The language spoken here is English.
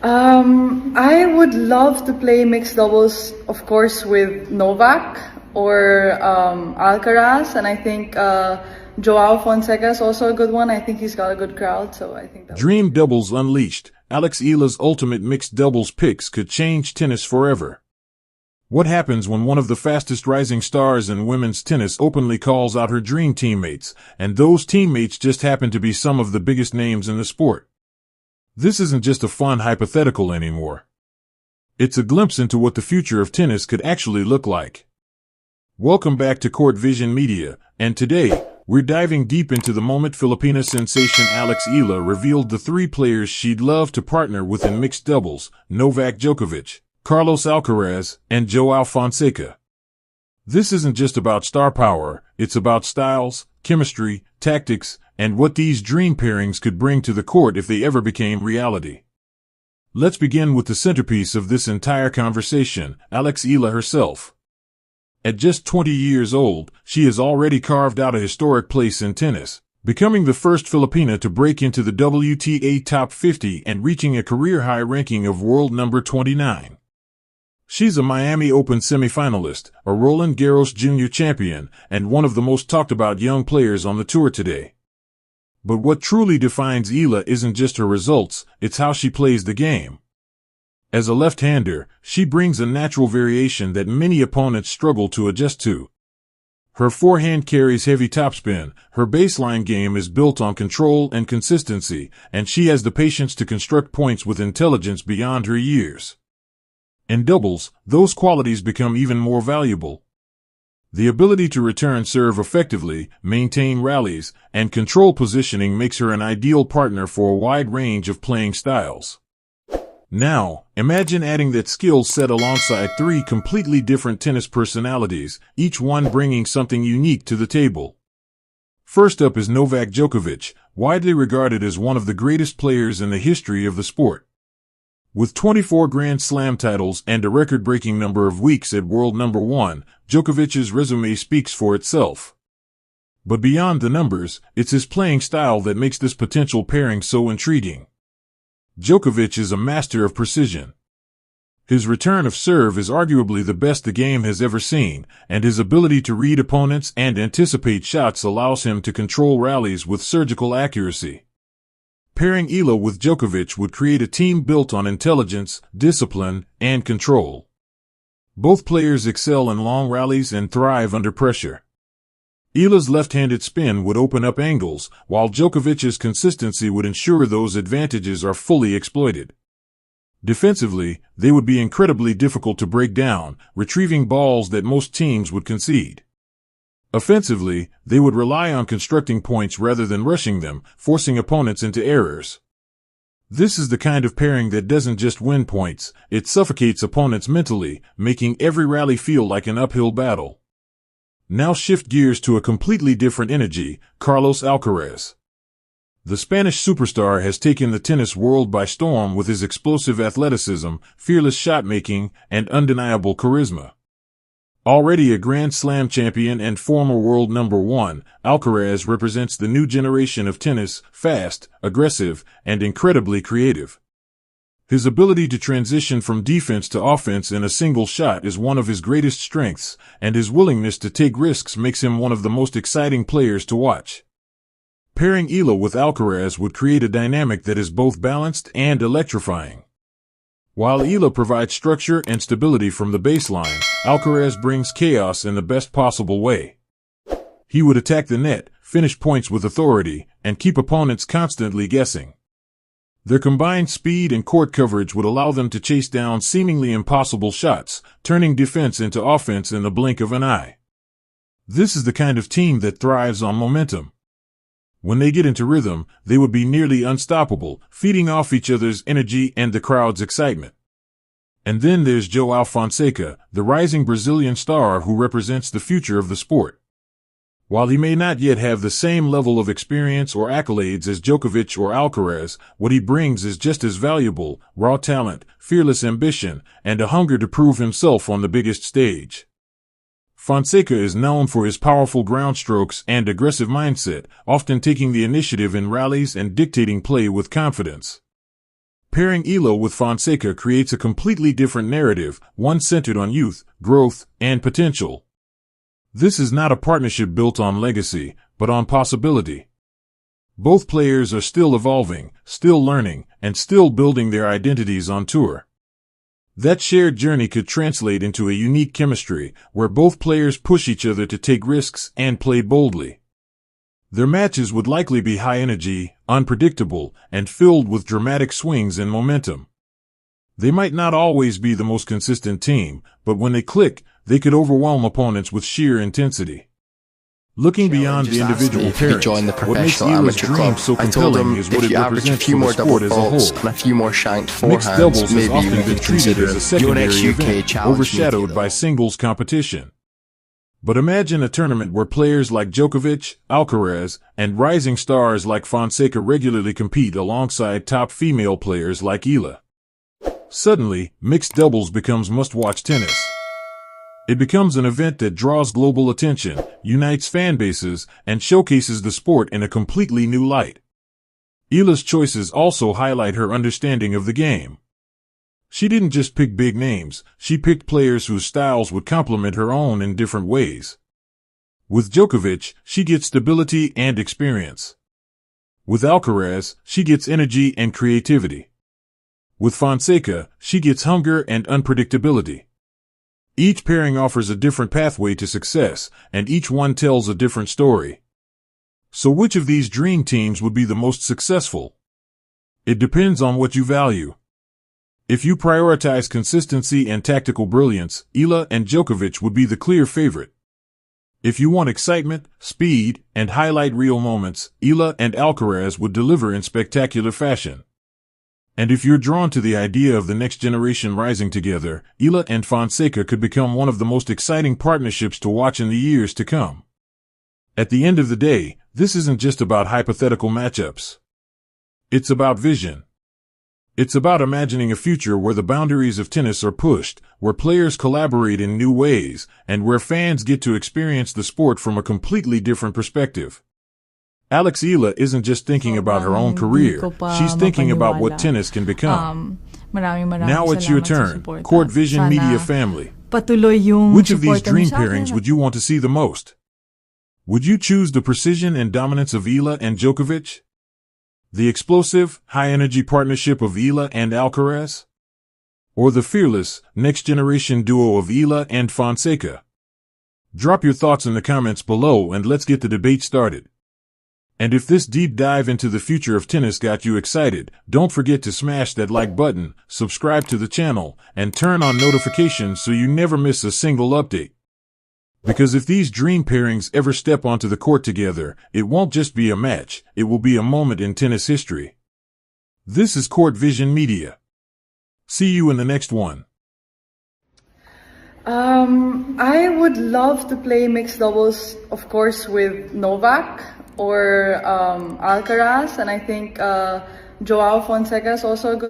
I would love to play mixed doubles, of course, with Novak or Alcaraz, and I think Joao Fonseca is also a good one. I think he's got a good crowd, so I think that. Dream Doubles Unleashed. Alex Eala's ultimate mixed doubles picks could change tennis forever. What happens when one of the fastest rising stars in women's tennis openly calls out her dream teammates, and those teammates just happen to be some of the biggest names in the sport? This isn't just a fun hypothetical anymore. It's a glimpse into what the future of tennis could actually look like. Welcome back to Court Vision Media, and today, we're diving deep into the moment Filipina sensation Alex Eala revealed the three players she'd love to partner with in mixed doubles: Novak Djokovic, Carlos Alcaraz, and Joao Fonseca. This isn't just about star power, it's about styles, chemistry, tactics, and what these dream pairings could bring to the court if they ever became reality. Let's begin with the centerpiece of this entire conversation, Alex Eala herself. At just 20 years old, she has already carved out a historic place in tennis, becoming the first Filipina to break into the WTA Top 50 and reaching a career-high ranking of world number 29. She's a Miami Open semifinalist, a Roland Garros Jr. champion, and one of the most talked-about young players on the tour today. But what truly defines Eala isn't just her results, it's how she plays the game. As a left-hander, she brings a natural variation that many opponents struggle to adjust to. Her forehand carries heavy topspin, her baseline game is built on control and consistency, and she has the patience to construct points with intelligence beyond her years. In doubles, those qualities become even more valuable. The ability to return serve effectively, maintain rallies, and control positioning makes her an ideal partner for a wide range of playing styles. Now, imagine adding that skill set alongside three completely different tennis personalities, each one bringing something unique to the table. First up is Novak Djokovic, widely regarded as one of the greatest players in the history of the sport. With 24 Grand Slam titles and a record-breaking number of weeks at world number 1, Djokovic's resume speaks for itself. But beyond the numbers, it's his playing style that makes this potential pairing so intriguing. Djokovic is a master of precision. His return of serve is arguably the best the game has ever seen, and his ability to read opponents and anticipate shots allows him to control rallies with surgical accuracy. Pairing Eala with Djokovic would create a team built on intelligence, discipline, and control. Both players excel in long rallies and thrive under pressure. Eala's left-handed spin would open up angles, while Djokovic's consistency would ensure those advantages are fully exploited. Defensively, they would be incredibly difficult to break down, retrieving balls that most teams would concede. Offensively, they would rely on constructing points rather than rushing them, forcing opponents into errors. This is the kind of pairing that doesn't just win points, it suffocates opponents mentally, making every rally feel like an uphill battle. Now shift gears to a completely different energy, Carlos Alcaraz. The Spanish superstar has taken the tennis world by storm with his explosive athleticism, fearless shot-making, and undeniable charisma. Already a Grand Slam champion and former world number 1, Alcaraz represents the new generation of tennis, fast, aggressive, and incredibly creative. His ability to transition from defense to offense in a single shot is one of his greatest strengths, and his willingness to take risks makes him one of the most exciting players to watch. Pairing Eala with Alcaraz would create a dynamic that is both balanced and electrifying. While Eala provides structure and stability from the baseline, Alcaraz brings chaos in the best possible way. He would attack the net, finish points with authority, and keep opponents constantly guessing. Their combined speed and court coverage would allow them to chase down seemingly impossible shots, turning defense into offense in the blink of an eye. This is the kind of team that thrives on momentum. When they get into rhythm, they would be nearly unstoppable, feeding off each other's energy and the crowd's excitement. And then there's Joao Fonseca, the rising Brazilian star who represents the future of the sport. While he may not yet have the same level of experience or accolades as Djokovic or Alcaraz, what he brings is just as valuable: raw talent, fearless ambition, and a hunger to prove himself on the biggest stage. Fonseca is known for his powerful ground strokes and aggressive mindset, often taking the initiative in rallies and dictating play with confidence. pairing Eala with Fonseca creates a completely different narrative, one centered on youth, growth, and potential. This is not a partnership built on legacy, but on possibility. Both players are still evolving, still learning, and still building their identities on tour. That shared journey could translate into a unique chemistry, where both players push each other to take risks and play boldly. Their matches would likely be high energy, unpredictable, and filled with dramatic swings and momentum. They might not always be the most consistent team, but when they click, they could overwhelm opponents with sheer intensity. Looking beyond the individual pairings, what makes Eala's dream so compelling is what it represents for the sport as a whole. And a few more shanked forehands, Mixed doubles has maybe often we been could treated consider as a secondary event, challenge overshadowed maybe, by singles competition. But imagine a tournament where players like Djokovic, Alcaraz, and rising stars like Fonseca regularly compete alongside top female players like Eala. Suddenly, mixed doubles becomes must-watch tennis. It becomes an event that draws global attention, unites fan bases, and showcases the sport in a completely new light. Eala's choices also highlight her understanding of the game. She didn't just pick big names, she picked players whose styles would complement her own in different ways. With Djokovic, she gets stability and experience. With Alcaraz, she gets energy and creativity. With Fonseca, she gets hunger and unpredictability. Each pairing offers a different pathway to success, and each one tells a different story. So which of these dream teams would be the most successful? It depends on what you value. If you prioritize consistency and tactical brilliance, Eala and Djokovic would be the clear favorite. If you want excitement, speed, and highlight reel moments, Eala and Alcaraz would deliver in spectacular fashion. And if you're drawn to the idea of the next generation rising together, Eala and Fonseca could become one of the most exciting partnerships to watch in the years to come. At the end of the day, this isn't just about hypothetical matchups. It's about vision. It's about imagining a future where the boundaries of tennis are pushed, where players collaborate in new ways, and where fans get to experience the sport from a completely different perspective. Alex Eala isn't just thinking about her own career, she's thinking about what tennis can become. Now it's your turn, Court Vision Media family. Which of these dream pairings would you want to see the most? Would you choose the precision and dominance of Eala and Djokovic? The explosive, high-energy partnership of Eala and Alcaraz? Or the fearless, next-generation duo of Eala and Fonseca? Drop your thoughts in the comments below and let's get the debate started. And if this deep dive into the future of tennis got you excited, don't forget to smash that like button, subscribe to the channel, and turn on notifications so you never miss a single update. Because if these dream pairings ever step onto the court together, it won't just be a match, it will be a moment in tennis history. This is Court Vision Media. See you in the next one. I would love to play mixed doubles, of course, with Novak or Alcaraz, and I think Joao Fonseca is also a good